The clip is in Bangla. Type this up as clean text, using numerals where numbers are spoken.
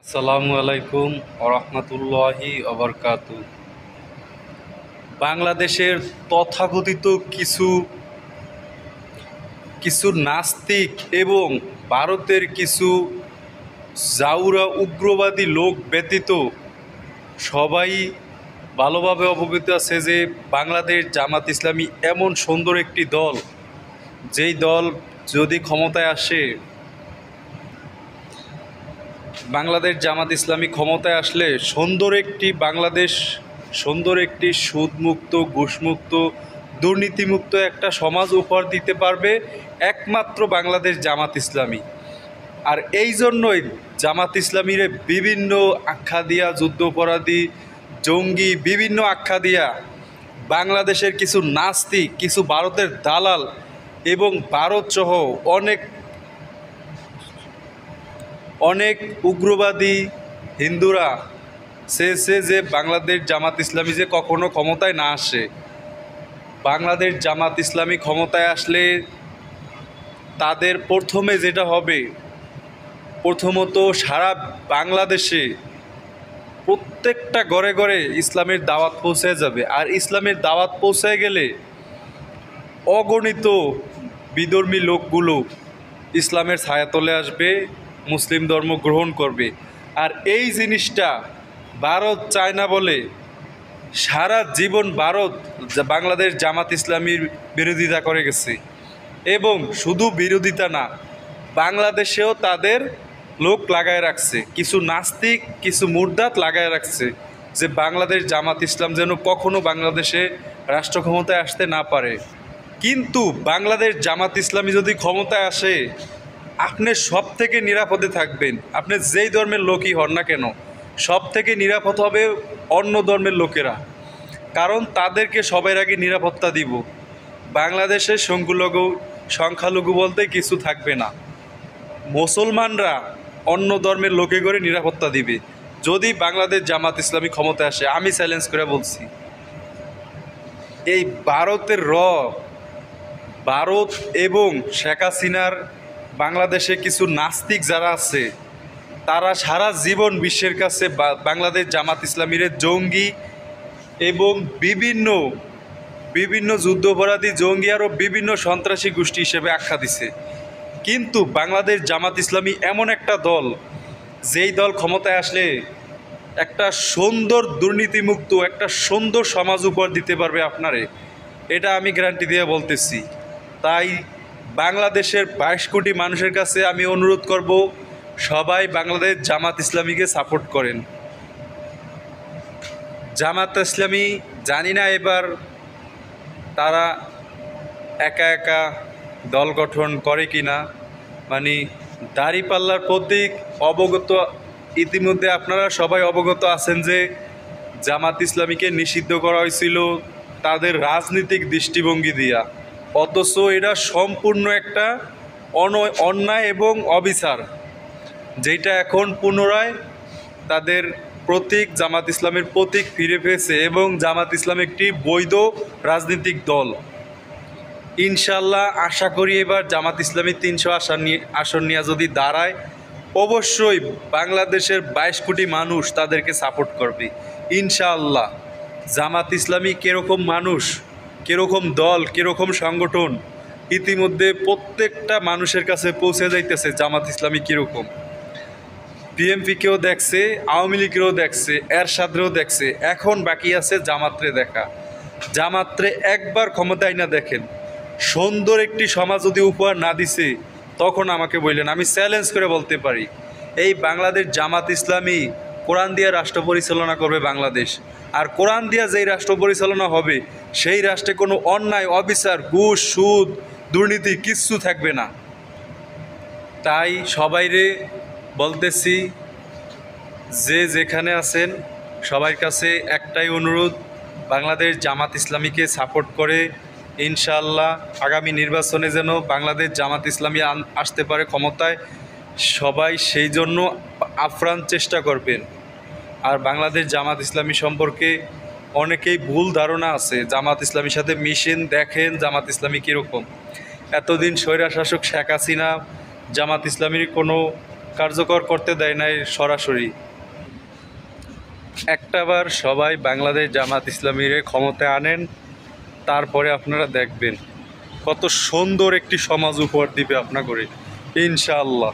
আসসালামু আলাইকুম ওরহমতুল্লাহি অবরকাতু। বাংলাদেশের তথাকথিত কিছু কিছু নাস্তিক এবং ভারতের কিছু জাউরা উগ্রবাদী লোক ব্যতীত সবাই ভালোভাবে অবগত আছে যে বাংলাদেশ জামাত ইসলামী এমন সুন্দর একটি দল, যেই দল যদি ক্ষমতায় আসে, বাংলাদেশ জামাত ইসলামী ক্ষমতায় আসলে সুন্দর একটি বাংলাদেশ, সুন্দর একটি সুদমুক্ত, ঘুষমুক্ত, দুর্নীতিমুক্ত একটা সমাজ উপহার দিতে পারবে একমাত্র বাংলাদেশ জামাত ইসলামী। আর এই জন্যই জামাত ইসলামীর বিভিন্ন আখ্যা দিয়া, যুদ্ধাপরাধী, জঙ্গি বিভিন্ন আখ্যা দিয়া বাংলাদেশের কিছু নাস্তিক, কিছু ভারতের দালাল এবং ভারতসহ অনেক অনেক উগ্রবাদী হিন্দুরা চেয়েছে যে বাংলাদেশ জামাত ইসলামী যে কখনো ক্ষমতায় না আসে। বাংলাদেশ জামাত ইসলামী ক্ষমতায় আসলে তাদের প্রথমে যেটা হবে, প্রথমত সারা বাংলাদেশে প্রত্যেকটা ঘরে ঘরে ইসলামের দাওয়াত পৌঁছে যাবে। আর ইসলামের দাওয়াত পৌঁছে গেলে অগণিত বিধর্মী লোকগুলো ইসলামের ছায়াতলে আসবে, মুসলিম ধর্ম গ্রহণ করবে। আর এই জিনিসটা ভারত চায় না বলে সারা জীবন ভারত বাংলাদেশ জামাত ইসলামীর বিরোধিতা করে গেছে। এবং শুধু বিরোধিতা না, বাংলাদেশেও তাদের লোক লাগায় রাখছে, কিছু নাস্তিক, কিছু মুরদাত লাগায় রাখছে যে বাংলাদেশ জামাত ইসলাম যেন কখনো বাংলাদেশে রাষ্ট্র ক্ষমতায় আসতে না পারে। কিন্তু বাংলাদেশ জামাত ইসলামী যদি ক্ষমতায় আসে, আপনি সব থেকে নিরাপদে থাকবেন। আপনি যেই ধর্মের লোকই হন না কেন, সব থেকে নিরাপদ হবে অন্য ধর্মের লোকেরা, কারণ তাদেরকে সবার আগে নিরাপত্তা দিব। বাংলাদেশের সংখ্যালঘু বলতে কিছু থাকবে না। মুসলমানরা অন্য ধর্মের লোকে করে নিরাপত্তা দিবে যদি বাংলাদেশ জামাত ইসলামী ক্ষমতায় আসে। আমি চ্যালেঞ্জ করে বলছি, এই ভারত এবং শেখ হাসিনার বাংলাদেশে কিছু নাস্তিক যারা আছে, তারা সারা জীবন বিশ্বের কাছে বাংলাদেশ জামাত ইসলামীর জঙ্গি এবং বিভিন্ন বিভিন্ন যুদ্ধাপরাধী, জঙ্গি আরও বিভিন্ন সন্ত্রাসী গোষ্ঠী হিসেবে আখ্যা দিছে। কিন্তু বাংলাদেশ জামাত ইসলামী এমন একটা দল, যেই দল ক্ষমতায় আসলে একটা সুন্দর দুর্নীতিমুক্ত একটা সুন্দর সমাজ উপহার দিতে পারবে আপনারে, এটা আমি গ্যারান্টি দিয়ে বলতেছি। তাই বাংলাদেশের 22 কোটি মানুষের কাছে আমি অনুরোধ করব, সবাই বাংলাদেশ জামাত ইসলামীকে সাপোর্ট করেন। জামাত ইসলামী জানি না এবার তারা একা একা দল গঠন করে কি না, মানে দাঁড়িপাল্লার প্রতীক অবগত, ইতিমধ্যে আপনারা সবাই অবগত আছেন যে জামাত ইসলামীকে নিষিদ্ধ করা হয়েছিল তাদের রাজনৈতিক দৃষ্টিভঙ্গি দিয়া। অথচ এটা সম্পূর্ণ একটা অন্যায় এবং অবিচার, যেটা এখন পুনরায় তাদের প্রতীক, জামাত ইসলামের প্রতীক ফিরে পেয়েছে এবং জামাত ইসলাম একটি বৈধ রাজনৈতিক দল। ইনশাল্লাহ আশা করি এবার জামাত ইসলামী 300 আসন নিয়ে যদি দাঁড়ায়, অবশ্যই বাংলাদেশের 22 কোটি মানুষ তাদেরকে সাপোর্ট করবে ইনশাআল্লাহ। জামাত ইসলামী কীরকম মানুষ, কীরকম দল, কীরকম সংগঠন, ইতিমধ্যে প্রত্যেকটা মানুষের কাছে পৌঁছে যাইতেছে জামাত ইসলামী কীরকম। বিএনপিকেও দেখছে, আওয়ামী লীগেরও দেখছে, এরশাদেরও দেখছে, এখন বাকি আছে জামাতরে দেখা। জামাতরে একবার ক্ষমতায় না দেখেন, সুন্দর একটি সমাজ যদি উপহার না দিছে, তখন আমাকে বললেন। আমি চ্যালেঞ্জ করে বলতে পারি, এই বাংলাদেশ জামাত ইসলামী কোরআন দিয়ে রাষ্ট্র পরিচালনা করবে বাংলাদেশ। আর কোরআন দিয়া যেই রাষ্ট্র পরিচালনা হবে, সেই রাষ্ট্রে কোনো অন্যায়, অবিচার, ঘুষ, সুদ, দুর্নীতি কিচ্ছু থাকবে না। তাই সবাইরে বলতেছি, যে যেখানে আছেন সবার কাছে একটাই অনুরোধ, বাংলাদেশ জামাত ইসলামীকে সাপোর্ট করে ইনশাআল্লাহ আগামী নির্বাচনে যেন বাংলাদেশ জামাত ইসলামী আসতে পারে ক্ষমতায়, সবাই সেই জন্য আপ্রাণ চেষ্টা করবেন। আর বাংলাদেশ জামাত ইসলামী সম্পর্কে অনেকেই ভুল ধারণা আছে, জামাত ইসলামীর সাথে মিশেন, দেখেন জামাত ইসলামী কীরকম। এতদিন স্বৈরাশাসক শেখ হাসিনা জামাত ইসলামীর কোনো কার্যকর করতে দেয় নাই সরাসরি। একটাবার সবাই বাংলাদেশ জামাত ইসলামীরে ক্ষমতায় আনেন, তারপরে আপনারা দেখবেন কত সুন্দর একটি সমাজ উপহার দিবে আপনাকে, ইনশাআল্লাহ।